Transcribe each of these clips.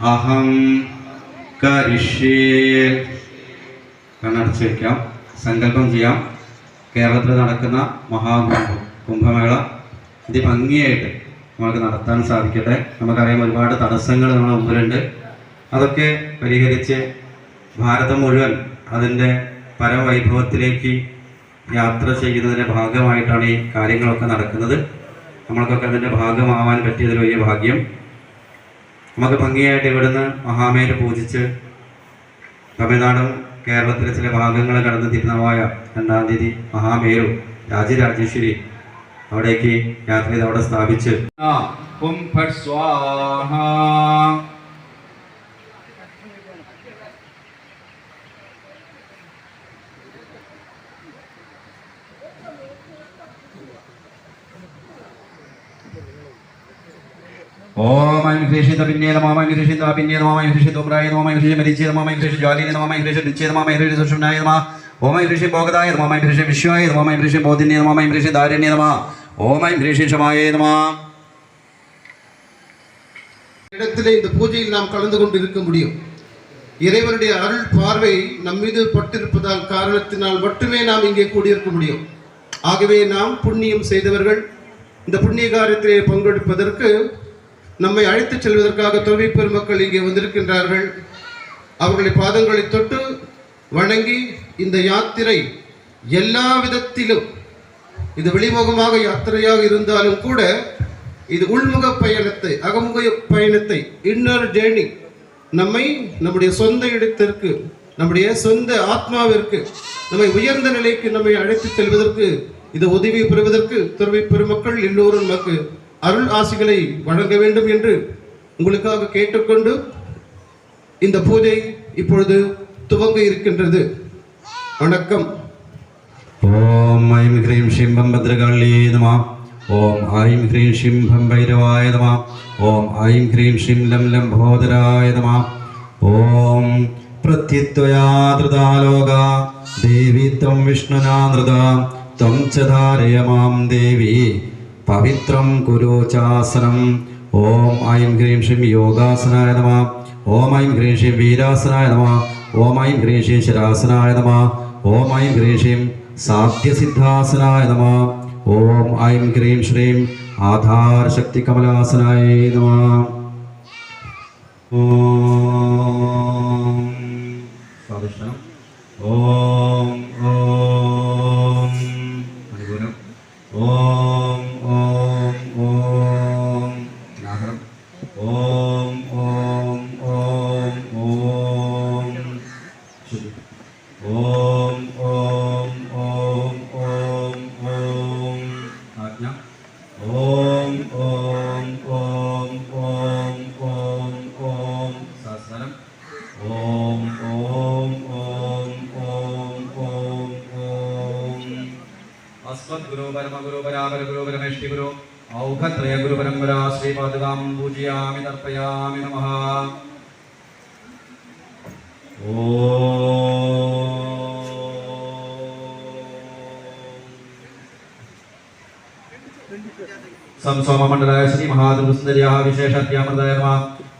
അഹം കരിഷ്യേ. കണ്ണടച്ച് വയ്ക്കാം. സങ്കല്പം ചെയ്യാം. കേരളത്തിൽ നടക്കുന്ന കുംഭമേള അതിഭംഗിയായിട്ട് നമുക്ക് നടത്താൻ സാധിക്കട്ടെ. നമുക്കറിയാം ഒരുപാട് തടസ്സങ്ങൾ നമ്മുടെ മുമ്പിലുണ്ട്. അതൊക്കെ പരിഹരിച്ച് ഭാരതം മുഴുവൻ അതിൻ്റെ പരമവൈഭവത്തിലേക്ക് യാത്ര ചെയ്യുന്നതിൻ്റെ ഭാഗമായിട്ടാണ് ഈ കാര്യങ്ങളൊക്കെ നടക്കുന്നത്. നമ്മൾക്കൊക്കെ അതിൻ്റെ ഭാഗമാവാൻ പറ്റിയതിൽ വലിയ ഭാഗ്യം. നമുക്ക് ഭംഗിയായിട്ട് ഇവിടുന്ന് മഹാമേരു പൂജിച്ച് തമിഴ്നാടും കേരളത്തിലെ ചില ഭാഗങ്ങൾ കടന്ന് തിരുനാവായ 2-ാം തീയതി മഹാമേരു രാജരാജേശ്വരി അവിടേക്ക് യാത്ര ചെയ്ത് അവിടെ സ്ഥാപിച്ച് ഓം ഐം ഹ്രീഷി തപിന്നേ നമഃ ഐം ഹ്രീഷി തപിന്നേ നമഃ ഐം ഹ്രീഷി തോമ്രായ നമഃ ഐം ഹ്രീഷി മരിച്ചേ നമഃ ഐം ഹ്രീഷി ജ്വാലിനേ നമഃ ഐം ഹ്രീഷി നിശ്ചേ നമഃ ഐം ഹ്രീഷി സുഷുമ്നായ നമഃ ഓം ഐം ഹ്രീഷി ഭോഗദായ നമഃ ഐം ഹ്രീഷി വിശ്വായ നമഃ ഐം ഹ്രീഷി ബോധിന്യേ നമഃ ഐം ഹ്രീഷി ധാരണ്യേ നമഃ ഓം ഐം ഹ്രീഷി ക്ഷമായേ നമഃ. இடத்திலே இந்த பூஜையில் நாம் கலந்து கொண்டிருக்க முடியும். இறைவனுடைய அருள் பார்வை நம் மீது பட்டிருப்பதால் காரணத்தினால் மட்டுமே நாம் இங்கே கூடியிருக்க முடியும். ஆகவே நாம் புண்ணியம் செய்தவர்கள் இந்த புண்ணிய காரியத்திலே பங்கெடுப்பதற்கு நம்மை அழைத்துச் செல்வதற்காக தொழுகை பெருமக்கள் இங்கே வந்திருக்கின்றார்கள். அவர்களை பாதங்களை தொட்டு வணங்கி இந்த யாத்திரை எல்லா விதத்திலும் இது வெளிமுகமாக யாத்திரையாக இருந்தாலும் கூட இது உள்முக பயணத்தை அகமுக பயணத்தை இன்னொரு ஜேர்னி நம்மை நம்முடைய சொந்த இடத்திற்கு நம்முடைய சொந்த ஆத்மாவிற்கு நம்மை உயர்ந்த நிலைக்கு நம்மை அழைத்து செல்வதற்கு இது உதவி பெறுவதற்கு துறவி பெருமக்கள் எல்லோரும் நமக்கு அருள் ஆசிகளை வழங்க வேண்டும் என்று உங்களுக்காக கேட்டுக்கொண்டு இந்த பூஜை இப்பொழுது துவங்க இருக்கின்றது. வணக்கம். ஓம் ஐம் ஹ்ரீம் ஷிம்பம் பத்ரகாளி நமः. ஓம் ஐம் ஹ்ரீம் ஷிம்பம் பைரவாய நமः. ஓம் ஐம் ஹ்ரீம் ஷிம் லம் லம்போதராய நமः. ஓம் பிரத்யத்வயாத்ருதாலோகா தேவி த்வம் விஷ்ணுநாத்ருதா த்வம் ச தாரய மாம் தேவி പവിത്രം കുരുചാസനം. ഓം ഐം ഹ്രീം ശ്രീം യോഗാസനായ നമഃ. ഓം ഐം ഹ്രീം ശ്രീം വീരാസനായ നമഃ. ഓം ഐം ഹ്രീം ശ്രീം ശിരാസനായ നമഃ. ഓം ഐം ഹ്രീം ശ്രീം സാധ്യസിദ്ധാസനായ നമഃ. ഓം ഐം ഹ്രീം ശ്രീം ആധാർ ശക്തി കമലാസനായ നമഃ. ഓം സ്വാദിഷ്ടം. ഓം ഓം അനുകൂലം. ഓം ഓം ഓം നാഹരം. ഓം ഓം ഓം ഓം ശുദ്ധി. ഓം ഓം ഓം ഓം ഓം ആജ്ഞ. ഓം ഓം ഓം ഓം ഓം ഓം സഹസ്രം. ഓം ഓം ഓം ഓം ഓം ഓം അസ്മദ്ഗുരു പരമഗുരു പരാപര ഗുരു പരമേഷ്ഠി ഗുരു ഔഘത്രയ ഗുരു പരമ്പരാ ശ്രീപാദുകാം പൂജയാമി തർപ്പയാമി നമഃ. സംസോമമണ്ഡലായ ശ്രീ മഹാദുസുന്ദര്യാ വിശേഷാത്യാമൃതായ നമഃ.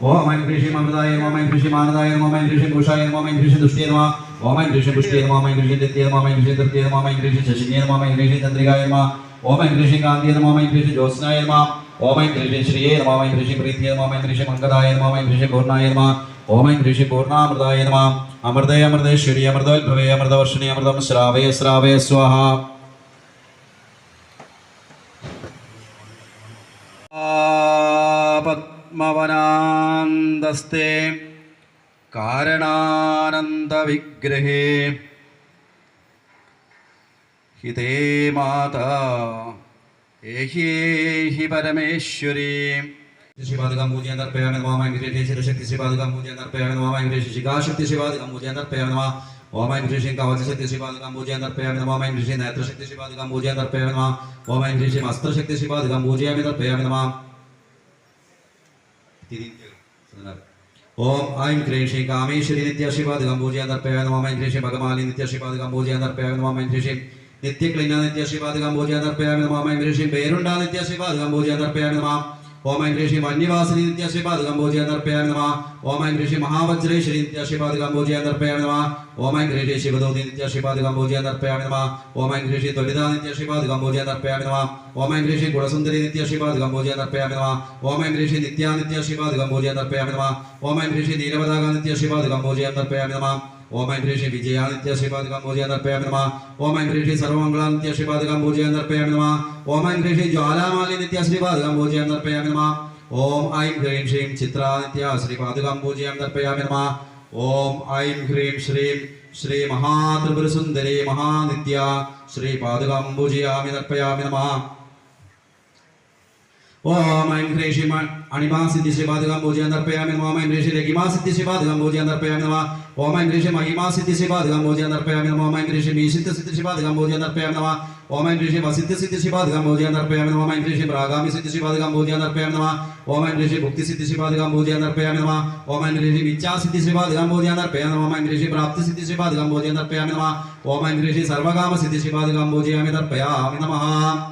ഓം ഐം ഹ്രീം അമൃതായ നമഃ. ഐം ഹ്രീം ആനന്ദായ നമഃ. ഐം ഹ്രീം കുശായ നമഃ. ഐം ഹ്രീം ദുഷ്ടിയ നമഃ. ഓം ഐം ഹ്രീം പുഷ്ടിയ നമഃ. ഐം ഹ്രീം ദത്യ നമഃ. ഐം ഹ്രീം തൃപ്തിയ നമഃ. ഐം ഹ്രീം ശശിനിയ നമഃ. ഐം ഹ്രീം ചന്ദ്രികായ നമഃ. ഓം ഐം ഹ്രീം കാന്തിയ നമഃ. ഐം ഹ്രീം ജ്യോത്സ്നായ നമഃ. ഓം ഐം ഹ്രീം ശ്രീയേ നമഃ. ഐം ഹ്രീം പ്രീതിയ നമഃ. ഐം ഹ്രീം അംഗദായ നമഃ. ഐം ഹ്രീം പൂർണ്ണായ നമഃ. ഓം ഐം ഹ്രീം പൂർണ്ണാമൃതായ നമഃ. അമൃതേ അമൃതേശ്വരി അമൃതോത്ഭവേ അമൃതവർഷിണി അമൃതം ശ്രാവേ ശ്രാവേ സ്വാഹ. പദ്മവനാന്തസ്തേ കാരണാനന്ദവിഗ്രഹേ ഹിതേ മാതാ ഏഹി പരമേശ്വരീ. ശ്രീപാദകം പൂജയം തർപ്പയാമി നമഃ. ഐം ഹ്രീം ശിരശക്തി ശ്രീപാദകം പൂജയം തർപ്പയാമി നമഃ. ഐം ഹ്രീം ശിഖാശക്തി ശ്രീപാദകം പൂജയം തർപ്പയാമി നമഃ. ഓം ഐം ഹ്രീം കവചശക്തി ശ്രീപാദകം പൂജയം തർപ്പയാമി നമഃ. ഐം ഹ്രീം നേത്രശക്തി ശ്രീപാദകം പൂജയം തർപ്പയാമി നമഃ. ഓം ഐം ഹ്രീം അസ്ത്രശക്തി ശ്രീപാദകം പൂജയാമി തർപ്പയാമി നമഃ. ഓം ഐം ഹ്രീം ശ്രീ കാമേശ്വരി നിത്യശ്രീപാദകം പൂജയം തർപ്പയാമി നമഃ. ഐം ഹ്രീം ഭഗമാലി നിത്യശ്രീപാദകം പൂജയം തർപ്പയാമി നമഃ. ഐം ഹ്രീം നിത്യക്ലിന്ന നിത്യശ്രീപാദകം പൂജയം തർപ്പയാമി നമഃ. ഐം ഹ്രീം പേരുണ്ട നിത്യശ്രീപാദകം പൂജയം തർപ്പയാമി നമഃ. ओम ऐं ह्रीं वन्यवासिनी नित्याश्रीपादकं पूजयामि तर्पयामि नमः ओम ऐं ह्रीं महावज्रेश्वरी नित्याश्रीपादकं पूजयामि तर्पयामि नमः ओम ऐं ह्रीं शिवदूती नित्याश्रीपादकं पूजयामि तर्पयामि नमः ओम ऐं ह्रीं त्वरिता नित्याश्रीपादकं पूजयामि तर्पयामि नमः ओम ऐं ह्रीं गुणसुन्दरी नित्याश्रीपादकं पूजयामि तर्पयामि नमः ओम ऐं ह्रीं नित्या नित्याश्रीपादकं पूजयामि तर्पयामि नमः ओम ऐं ह्रीं नीलपताका नित्याश्रीपादकं पूजयामि तर्पयामि नमः ओम ऐं ह्रीं विजया नित्याश्रीपादकं पूजयामि तर्पयामि नमः ओम ऐं ह्रीं सर्वमङ्गला नित्याश्रीपादकं पूजयामि तर्पयामि नमः ओम ऐं ह्रीं ज्वालामाली नित्याश्रीपादकं पूजयामि तर्पयामि नमः ओम ऐं ह्रीं श्रीं चित्रा नित्याश्रीपादकं पूजयामि तर्पयामि नमः ओम ऐं ह्रीं श्रीं श्री महात्रिपुरसुन्दरी महानित्या श्रीपादकं पूजयामि तर्पयामि नमः ओम ऐं ह्रीं श्रीं अणिमासिद्धिश्रीपादकं पूजयामि तर्पयामि नमः ओम ऐं ह्रीं रेगिमासिद्धिश्रीपादकं पूजयामि तर्पयामि नमः ओम ऐं ह्रीं महिमासिद्धिश्रीपादकं पूजयामि तर्पयामि नमः ओम ऐं ह्रीं मीसिद्धिश्रीपादकं पूजयामि तर्पयामि नमः ओम ऐं ह्रीं वसिद्धिसिद्धिश्रीपादकं पूजयामि तर्पयामि नमः ओम ऐं ह्रीं प्रागामिसिद्धिश्रीपादकं पूजयामि तर्पयामि नमः ओम ऐं ह्रीं भुक्तिसिद्धिश्रीपादकं पूजयामि तर्पयामि नमः ओम ऐं ह्रीं इच्छासिद्धिश्रीपादकं पूजयामि तर्पयामि नमः ओम ऐं ह्रीं प्राप्तिसिद्धिश्रीपादकं पूजयामि तर्पयामि नमः ओम ऐं ह्रीं सर्वकामसिद्धिश्रीपादकं पूजयामि तर्पयामि नमः